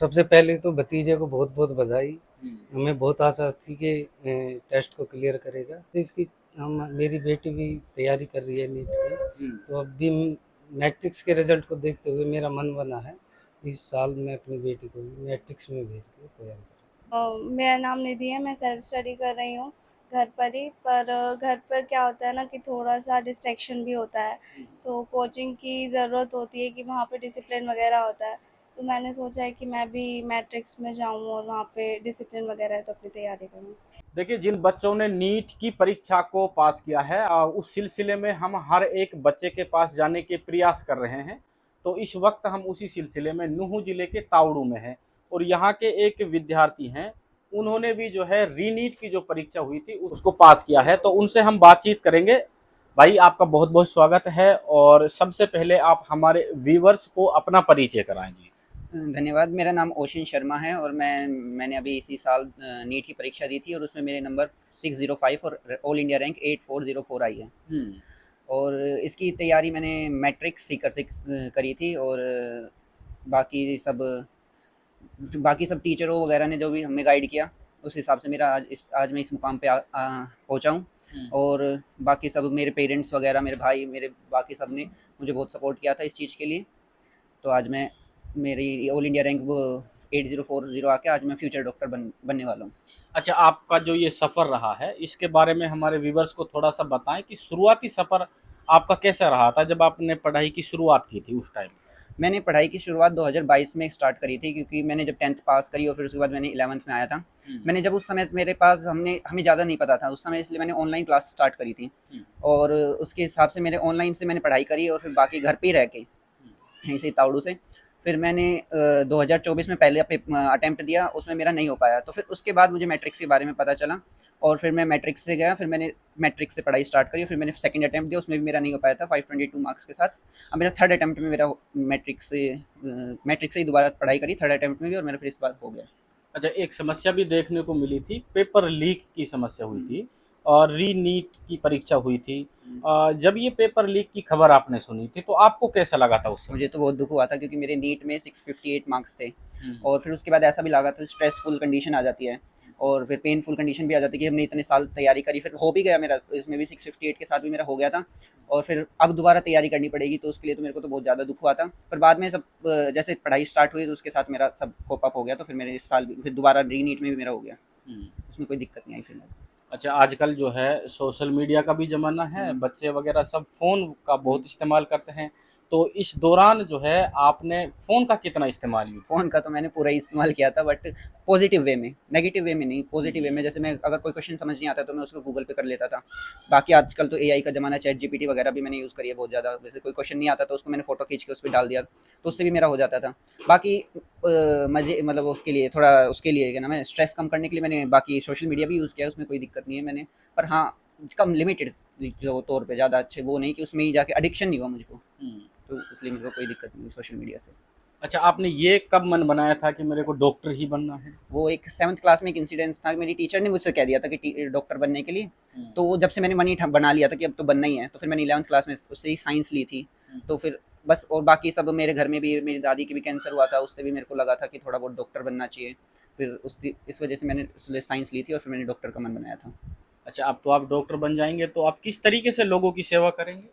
सबसे पहले तो भतीजे को बहुत-बहुत बधाई। हुँ, हमें बहुत आशा थी कि टेस्ट को क्लियर करेगा। तो इसकी हम मेरी बेटी भी तैयारी कर रही है नीट की। हुँ। तो अब भी मैट्रिक्स के रिज़ल्ट को देखते हुए मेरा मन बना है, इस साल मैं अपनी बेटी को भी मैट्रिक्स में भेज के तैयारी करूँ। मेरा नाम निधि है, मैं सेल्फ स्टडी कर रही हूँ घर पर ही। पर घर पर क्या होता है ना कि थोड़ा-सा डिस्ट्रैक्शन भी होता है, तो कोचिंग की ज़रूरत होती है कि वहाँ पे डिसिप्लिन वगैरह होता है। तो मैंने सोचा है कि मैं भी मैट्रिक्स में जाऊँ और वहाँ पे डिसिप्लिन वगैरह है तो अपनी तैयारी करूँ। देखिए, जिन बच्चों ने नीट की परीक्षा को पास किया है उस सिलसिले में हम हर एक बच्चे के पास जाने के प्रयास कर रहे हैं। तो इस वक्त हम उसी सिलसिले में नूंह जिले के तावड़ू में हैं और यहाँ के एक विद्यार्थी हैं। उन्होंने भी जो है रीनीट की जो परीक्षा हुई थी उसको पास किया है, तो उनसे हम बातचीत करेंगे। भाई, आपका बहुत बहुत स्वागत है और सबसे पहले आप हमारे व्यूवर्स को अपना परिचय कराएं जी। धन्यवाद। मेरा नाम ओशिन शर्मा है और मैंने अभी इसी साल नीट की परीक्षा दी थी और उसमें मेरे नंबर 605 और ऑल इंडिया रैंक 8404 आई है। हम्म। और इसकी तैयारी मैंने मैट्रिक्स सीकर से करी थी और बाकी सब बाकी सब टीचरों वगैरह ने जो भी हमें गाइड किया उस हिसाब से मेरा आज मैं इस मुकाम पे पहुंचा हूँ। और बाकी सब मेरे पेरेंट्स वगैरह, मेरे भाई, मेरे बाकी सब ने मुझे बहुत सपोर्ट किया था इस चीज़ के लिए। तो आज मैं मेरी ऑल इंडिया रैंक वो 8040 आके आज मैं फ्यूचर डॉक्टर बनने वाला हूँ। अच्छा, आपका जो ये सफ़र रहा है, इसके बारे में हमारे व्यूवर्स को थोड़ा-सा बताएँ कि शुरुआती सफ़र आपका कैसा रहा था जब आपने पढ़ाई की शुरुआत की थी उस टाइम? मैंने पढ़ाई की शुरुआत 2022 में स्टार्ट करी थी, क्योंकि मैंने जब 10th पास करी और फिर उसके बाद मैंने 11th में आया था। मैंने जब उस समय मेरे पास हमें ज़्यादा नहीं पता था उस समय, इसलिए मैंने ऑनलाइन क्लास स्टार्ट करी थी। और उसके हिसाब से मेरे ऑनलाइन से मैंने पढ़ाई करी और फिर बाकी घर पे ही रह के यहीं से तावड़ू से फिर मैंने 2024 में पहले अटेम्प्ट दिया, उसमें मेरा नहीं हो पाया। तो फिर उसके बाद मुझे मैट्रिक्स के बारे में पता चला और फिर मैं मैट्रिक्स से गया, फिर मैंने मैट्रिक्स से पढ़ाई स्टार्ट करी और फिर मैंने सेकंड अटेम्प्ट दिया, उसमें भी मेरा नहीं हो पाया था 522 मार्क्स के साथ। अब मेरा थर्ड अटेम्प्ट में मेरा मैट्रिक्स से ही दोबारा पढ़ाई करी थर्ड अटेम्प्ट में भी और मेरा फिर इस बार हो गया। अच्छा, एक समस्या भी देखने को मिली थी, पेपर लीक की समस्या हुई थी और री-नीट की परीक्षा हुई थी। जब ये पेपर लीक की खबर आपने सुनी थी, तो आपको कैसा लगा था उस समय? मुझे तो बहुत दुख हुआ था, क्योंकि मेरे नीट में 658 मार्क्स थे। हुँ, और फिर उसके बाद ऐसा भी लगा था, स्ट्रेसफुल कंडीशन आ जाती है और फिर पेनफुल कंडीशन भी आ जाती है कि हमने इतने साल तैयारी करी, फिर हो भी गया मेरा, इसमें भी 658 के साथ भी मेरा हो गया था। और फिर अब दोबारा तैयारी करनी पड़ेगी, तो उसके लिए तो मेरे को तो बहुत ज़्यादा दुख हुआ था। पर बाद में सब जैसे पढ़ाई स्टार्ट हुई तो उसके साथ मेरा सब कोप अप हो गया, तो फिर मेरे इस साल भी फिर दोबारा री नीट में भी मेरा हो गया। हुँ। उसमें कोई दिक्कत नहीं आई फिर। अच्छा, आजकल जो है सोशल मीडिया का भी ज़माना है, बच्चे वगैरह सब फ़ोन का बहुत इस्तेमाल करते हैं। तो इस दौरान जो है आपने फ़ोन का कितना इस्तेमाल यूज़ फ़ोन का तो मैंने पूरा ही इस्तेमाल किया था, बट पॉजिटिव वे में, नेगेटिव वे में नहीं, पॉजिटिव वे में। जैसे मैं अगर कोई क्वेश्चन समझ नहीं आता तो मैं उसको गूगल पे कर लेता था। बाकी आजकल तो एआई का ज़माना है, चैट जीपीटी वगैरह भी मैंने यूज़ करी है बहुत ज़्यादा। जैसे कोई क्वेश्चन नहीं आता तो उसको मैंने फ़ोटो खींच के उस पे डाल दिया, तो उससे भी मेरा हो जाता था। बाकी मज़े मतलब उसके लिए थोड़ा उसके लिए क्या नाम है, स्ट्रेस कम करने के लिए मैंने बाकी सोशल मीडिया भी यूज़ किया है, उसमें कोई दिक्कत नहीं है मैंने। पर हाँ, कम लिमिटेड जो तौर पे, ज़्यादा अच्छे वो नहीं कि उसमें ही जाके एडिक्शन नहीं हुआ मुझको। हुँ। तो इसलिए मेरे को कोई दिक्कत नहीं हुई सोशल मीडिया से। अच्छा, आपने ये कब मन बनाया था कि मेरे को डॉक्टर ही बनना है? वो एक 7th क्लास में एक इंसिडेंस था, मेरी टीचर ने मुझसे कह दिया था कि डॉक्टर बनने के लिए। हुँ, तो वो जब से मैंने मन ही बना लिया था कि अब तो बनना ही है, तो फिर मैंने 11th क्लास में उससे ही साइंस ली थी। हुँ। तो फिर बस, और बाकी सब मेरे घर में भी मेरी दादी की भी कैंसर हुआ था, उससे भी मेरे को लगा था कि थोड़ा बहुत डॉक्टर बनना चाहिए। फिर उस इस वजह से मैंने इसलिए साइंस ली थी और फिर मैंने डॉक्टर का मन बनाया था। अच्छा, अब तो आप डॉक्टर बन जाएँगे, तो आप किस तरीके से लोगों की सेवा करेंगे?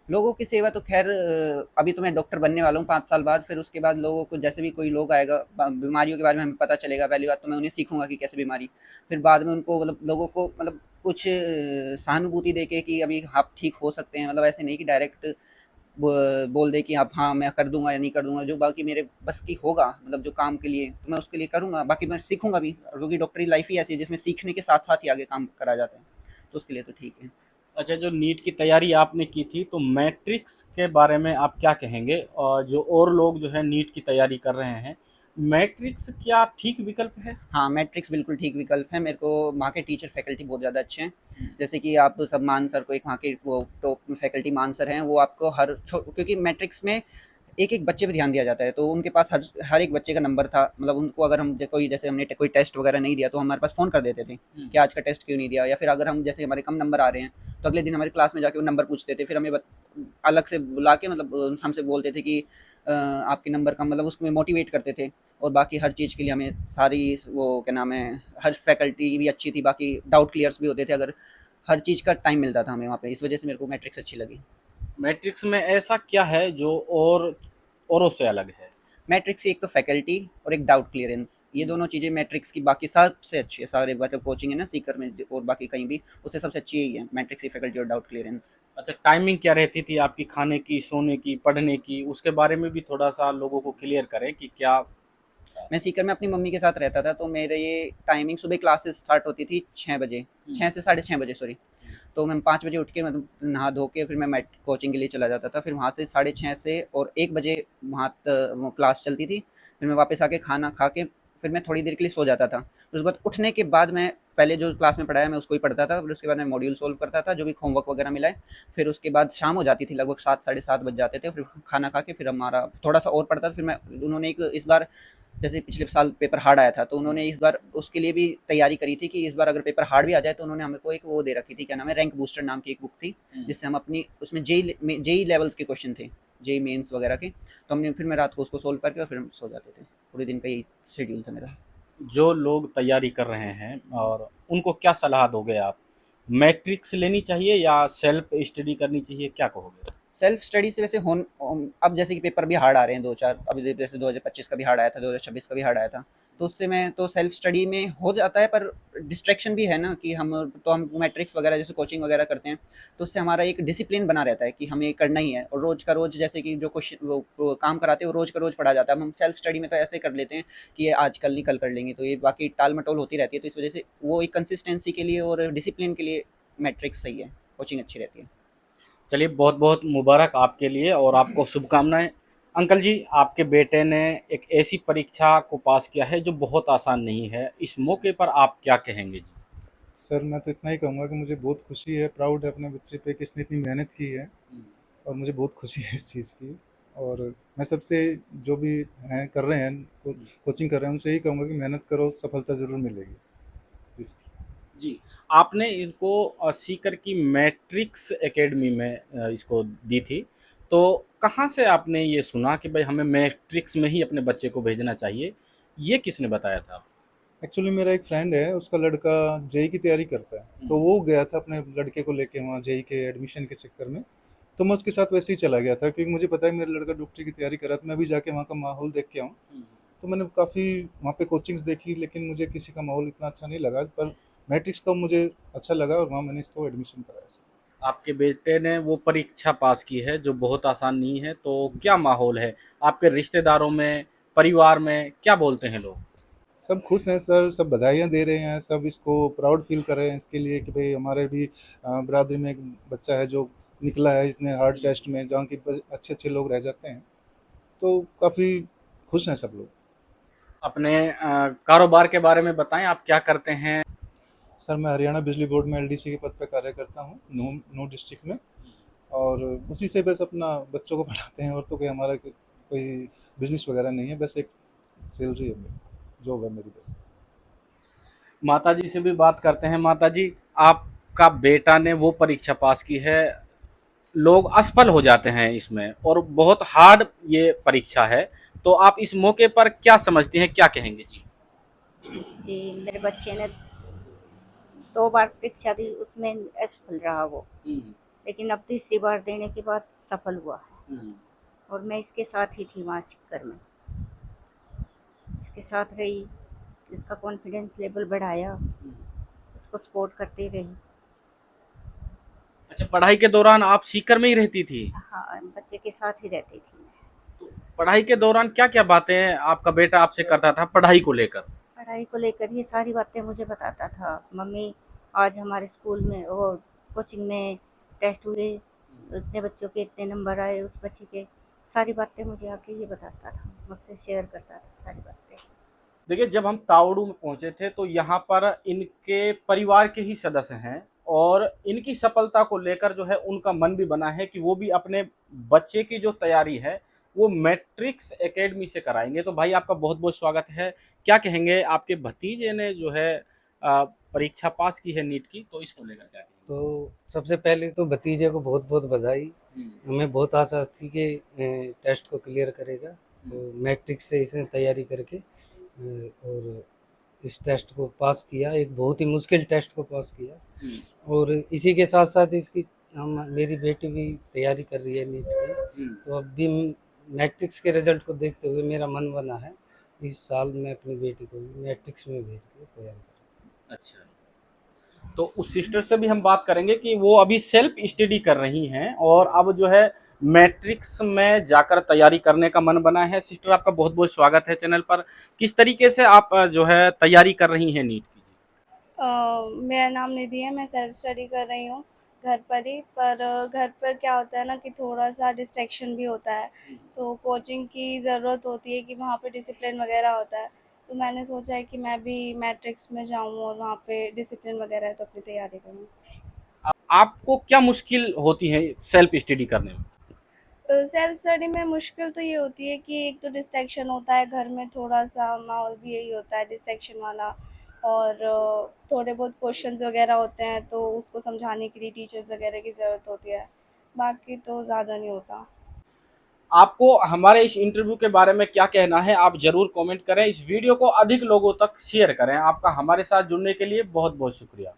लोगों की सेवा तो खैर अभी तो मैं डॉक्टर बनने वाला हूँ 5 साल बाद। फिर उसके बाद लोगों को जैसे भी कोई लोग आएगा, बीमारियों के बारे में हमें पता चलेगा, पहली बात तो मैं उन्हें सीखूंगा कि कैसे बीमारी। फिर बाद में उनको मतलब लोगों को मतलब कुछ सहानुभूति दे के कि अभी आप ठीक हो सकते हैं, मतलब ऐसे नहीं कि डायरेक्ट बोल दे कि आप हाँ मैं कर दूंगा या नहीं कर दूंगा। जो बाकी मेरे बस की होगा, मतलब जो काम के लिए, तो मैं उसके लिए करूंगा। बाकी मैं सीखूंगा भी, क्योंकि डॉक्टरी लाइफ ही ऐसी है जिसमें सीखने के साथ साथ ही आगे काम करा जाता है। तो उसके लिए तो ठीक है। अच्छा, जो नीट की तैयारी आपने की थी, तो मैट्रिक्स के बारे में आप क्या कहेंगे? और जो और लोग जो है नीट की तैयारी कर रहे हैं, मैट्रिक्स क्या ठीक विकल्प है? हाँ, मैट्रिक्स बिल्कुल ठीक विकल्प है। मेरे को वहाँ के टीचर फैकल्टी बहुत ज़्यादा अच्छे हैं। जैसे कि आप सब मान सर को, एक वहाँ के वो टॉप फैकल्टी मान सर हैं, वो आपको क्योंकि मैट्रिक्स में एक-एक बच्चे पे ध्यान दिया जाता है, तो उनके पास हर हर एक बच्चे का नंबर था। मतलब उनको अगर हम कोई, जैसे हमने कोई टेस्ट वगैरह नहीं दिया तो हमारे पास फ़ोन कर देते थे हुँ, कि आज का टेस्ट क्यों नहीं दिया। या फिर अगर हम जैसे हमारे कम नंबर आ रहे हैं, तो अगले दिन हमारी क्लास में जाके वो नंबर पूछते थे। फिर हमें अलग से बुला के मतलब हमसे बोलते थे कि आपके नंबर का मतलब उसमें मोटिवेट करते थे। और बाकी हर चीज़ के लिए हमें सारी वो क्या नाम है, हर फैकल्टी भी अच्छी थी, बाकी डाउट क्लियर्स भी होते थे, अगर हर चीज़ का टाइम मिलता था हमें वहाँ पे, इस वजह से मेरे को मैट्रिक्स अच्छी लगी। मैट्रिक्स में ऐसा क्या है जो औरों से अलग है? मैट्रिक्स की एक तो फैकल्टी और एक डाउट क्लियरेंस, ये दोनों चीज़ें मैट्रिक्स की बाकी सबसे अच्छी है, सारे मतलब कोचिंग है ना सीकर में और बाकी कहीं भी, उससे सबसे अच्छी यही है, मैट्रिक्स की फैकल्टी और डाउट क्लियरेंस। अच्छा, टाइमिंग क्या रहती थी आपकी खाने की, सोने की, पढ़ने की? उसके बारे में भी थोड़ा-सा लोगों को क्लियर करें कि क्या। मैं सीकर में अपनी मम्मी के साथ रहता था, तो मेरे ये टाइमिंग सुबह क्लासेस स्टार्ट होती थी 6 बजे, 6 से साढ़े 6 बजे सॉरी। तो मैं 5 बजे उठ के मतलब नहा धो के फिर मैं मैट कोचिंग के लिए चला जाता था। फिर वहाँ से साढ़े 6 से और 1 बजे वहाँ वो क्लास चलती थी। फिर मैं वापस आके खाना खा के फिर मैं थोड़ी देर के लिए सो जाता था। फिर उसके बाद उठने के बाद मैं पहले जो क्लास में पढ़ाया मैं उसको ही पढ़ता था। फिर उसके बाद मैं मॉड्यूल सोल्व करता था, जो भी होमवर्क वगैरह मिला है। फिर उसके बाद शाम हो जाती थी, लगभग 7 साढ़े 7 बज जाते थे। फिर खाना खा के फिर हमारा थोड़ा-सा और पढ़ता था। फिर मैं उन्होंने एक इस बार जैसे पिछले साल पेपर हार्ड आया था, तो उन्होंने इस बार उसके लिए भी तैयारी करी थी कि इस बार अगर पेपर हार्ड भी आ जाए तो उन्होंने हमको एक वो दे रखी थी, क्या नाम है, रैंक बूस्टर नाम की एक बुक थी, जिससे हम अपनी उसमें जेई लेवल्स के क्वेश्चन थे, जेई मेंस वगैरह के। तो हमने फिर मैं रात को उसको सोल्व करके और फिर हम सो जाते थे। पूरे दिन का यही शेड्यूल था मेरा। जो लोग तैयारी कर रहे हैं और उनको क्या सलाह दोगे आप? मैट्रिक्स लेनी चाहिए या सेल्फ स्टडी करनी चाहिए, क्या कहोगे? सेल्फ स्टडी से वैसे अब जैसे कि पेपर भी हार्ड आ रहे हैं 2-4, अभी जैसे 2025 का भी हार्ड आया था, 2026 का भी हार्ड आया था। तो उससे मैं तो सेल्फ स्टडी में हो जाता है, पर डिस्ट्रैक्शन भी है ना कि हम मैट्रिक्स वगैरह जैसे कोचिंग वगैरह करते हैं, तो उससे हमारा एक डिसिप्लिन बना रहता है कि हमें करना ही है, और रोज़ का रोज़ जैसे कि जो क्वेश्चन वो काम कराते हैं वो रोज़ का रोज़ पढ़ा जाता है। अब हम सेल्फ स्टडी में तो ऐसे कर लेते हैं कि ये आज कल नहीं कल कर लेंगे, तो ये बाकी टाल-मटोल होती रहती है। तो इस वजह से वो एक कंसिस्टेंसी के लिए और डिसिप्लिन के लिए मैट्रिक्स सही है, कोचिंग अच्छी रहती है। चलिए, बहुत बहुत मुबारक आपके लिए और आपको शुभकामनाएं। अंकल जी, आपके बेटे ने एक ऐसी परीक्षा को पास किया है जो बहुत आसान नहीं है, इस मौके पर आप क्या कहेंगे जी? सर मैं तो इतना ही कहूँगा कि मुझे बहुत खुशी है, प्राउड है अपने बच्चे पे कि इसने इतनी मेहनत की है, और मुझे बहुत खुशी है इस चीज़ की। और मैं सबसे जो भी हैं कर रहे हैं कोचिंग कर रहे हैं उनसे यही कहूँगा कि मेहनत करो, सफलता ज़रूर मिलेगी। जी सर। जी, आपने इनको सीकर की मैट्रिक्स एकेडमी में इसको दी थी, तो कहाँ से आपने ये सुना कि भाई हमें मैट्रिक्स में ही अपने बच्चे को भेजना चाहिए? ये किसने बताया था? एक्चुअली मेरा एक फ्रेंड है, उसका लड़का जेई की तैयारी करता है, तो वो गया था अपने लड़के को लेके वहाँ जेई के एडमिशन के चक्कर में। तो मैं उसके साथ वैसे ही चला गया था क्योंकि मुझे पता है मेरा लड़का डॉक्टरी की तैयारी कर रहा था, मैं भी जाके वहाँ का माहौल देख के आऊँ। तो मैंने काफ़ी वहाँ पे कोचिंग्स देखी, लेकिन मुझे किसी का माहौल इतना अच्छा नहीं लगा, पर मैट्रिक्स का मुझे अच्छा लगा और वहाँ मैंने इसको एडमिशन कराया। आपके बेटे ने वो परीक्षा पास की है जो बहुत आसान नहीं है, तो क्या माहौल है? आपके रिश्तेदारों में, परिवार में क्या बोलते हैं लोग? सब खुश हैं सर, सब बधाइयाँ दे रहे हैं, सब इसको प्राउड फील कर रहे हैं इसके लिए कि भाई हमारे भी बिरादरी में एक बच्चा है जो निकला है इतने हार्ड टेस्ट में, जहाँ की अच्छे अच्छे लोग रह जाते हैं। तो काफ़ी खुश हैं सब लोग। अपने कारोबार के बारे में बताएं, आप क्या करते हैं? सर मैं हरियाणा बिजली बोर्ड में एलडीसी के पद पे कार्य करता हूँ, नूह डिस्ट्रिक्ट में। और उसी से बस अपना बच्चों को पढ़ाते हैं, और तो कोई हमारा कोई बिजनेस वगैरह नहीं है, बस एक सैलरी है मेरी, जॉब है मेरी बस। माता जी से भी बात करते हैं। माता जी, आपका बेटा ने वो परीक्षा पास की है, लोग असफल हो जाते हैं इसमें और बहुत हार्ड ये परीक्षा है, तो आप इस मौके पर क्या समझती हैं, क्या कहेंगे जी? जी, मेरे बच्चे ने 2 बार परीक्षा दी, उसमें असफल रहा वो, लेकिन अब तीसरी बार देने के बाद सफल हुआ है। और मैं इसके साथ ही थी वहाँ सीकर में, इसके साथ रही, इसका कॉन्फिडेंस लेवल बढ़ाया, इसको सपोर्ट करती रही। अच्छा, पढ़ाई के दौरान आप सीकर में ही रहती थी? हाँ, बच्चे के साथ ही रहती थी मैं। तो पढ़ाई के दौरान क्या क्या बातें आपका बेटा आपसे करता था पढ़ाई को लेकर? पढ़ाई को लेकर ये सारी बातें मुझे बताता था, मम्मी आज हमारे स्कूल में वो कोचिंग में टेस्ट हुए, इतने बच्चों के इतने नंबर आए, उस बच्चे के सारी बातें मुझे आके ये बताता था, मुझसे शेयर करता था सारी बातें। देखिए, जब हम तावड़ू में पहुंचे थे तो यहाँ पर इनके परिवार के ही सदस्य हैं और इनकी सफलता को लेकर जो है उनका मन भी बना है कि वो भी अपने बच्चे की जो तैयारी है वो मैट्रिक्स एकेडमी से कराएंगे। तो भाई, आपका बहुत बहुत स्वागत है। क्या कहेंगे, आपके भतीजे ने जो है परीक्षा पास की है नीट की, तो इसको लेकर क्या कहेंगे? तो सबसे पहले तो भतीजे को बहुत बहुत बधाई। हमें बहुत आशा थी कि टेस्ट को क्लियर करेगा, तो मैट्रिक्स से इसने तैयारी करके और इस टेस्ट को पास किया, एक बहुत ही मुश्किल टेस्ट को पास किया। और इसी के साथ साथ इसकी मेरी बेटी भी तैयारी कर रही है नीट की, तो अब भी मैट्रिक्स के रिजल्ट को देखते हुए मेरा मन बना है इस साल मैं अपनी बेटी को मैट्रिक्स में भेज के तैयारी करूँ। अच्छा, तो उस सिस्टर से भी हम बात करेंगे कि वो अभी सेल्फ स्टडी कर रही हैं और अब जो है मैट्रिक्स में जाकर तैयारी करने का मन बना है। सिस्टर, आपका बहुत बहुत स्वागत है चैनल पर। किस तरीके से आप जो है तैयारी कर रही हैं नीट की? मेरा नाम निधि है, मैं सेल्फ स्टडी कर रही हूँ घर पर ही। पर घर पर क्या होता है ना कि थोड़ा सा डिस्ट्रैक्शन भी होता है, तो कोचिंग की ज़रूरत होती है कि वहाँ पे डिसिप्लिन वगैरह होता है। तो मैंने सोचा है कि मैं भी मैट्रिक्स में जाऊँ और वहाँ पे डिसिप्लिन वगैरह है तो अपनी तैयारी करूँ। आपको क्या मुश्किल होती है सेल्फ स्टडी करने में? सेल्फ स्टडी में मुश्किल तो ये होती है कि एक तो डिस्ट्रैक्शन होता है, घर में थोड़ा-सा माहौल भी यही होता है डिस्ट्रैक्शन वाला। और थोड़े बहुत क्वेश्चंस वगैरह होते हैं तो उसको समझाने के लिए टीचर्स वगैरह की ज़रूरत होती है। बाकी तो ज़्यादा नहीं होता। आपको हमारे इस इंटरव्यू के बारे में क्या कहना है, आप ज़रूर कमेंट करें। इस वीडियो को अधिक लोगों तक शेयर करें। आपका हमारे साथ जुड़ने के लिए बहुत बहुत शुक्रिया।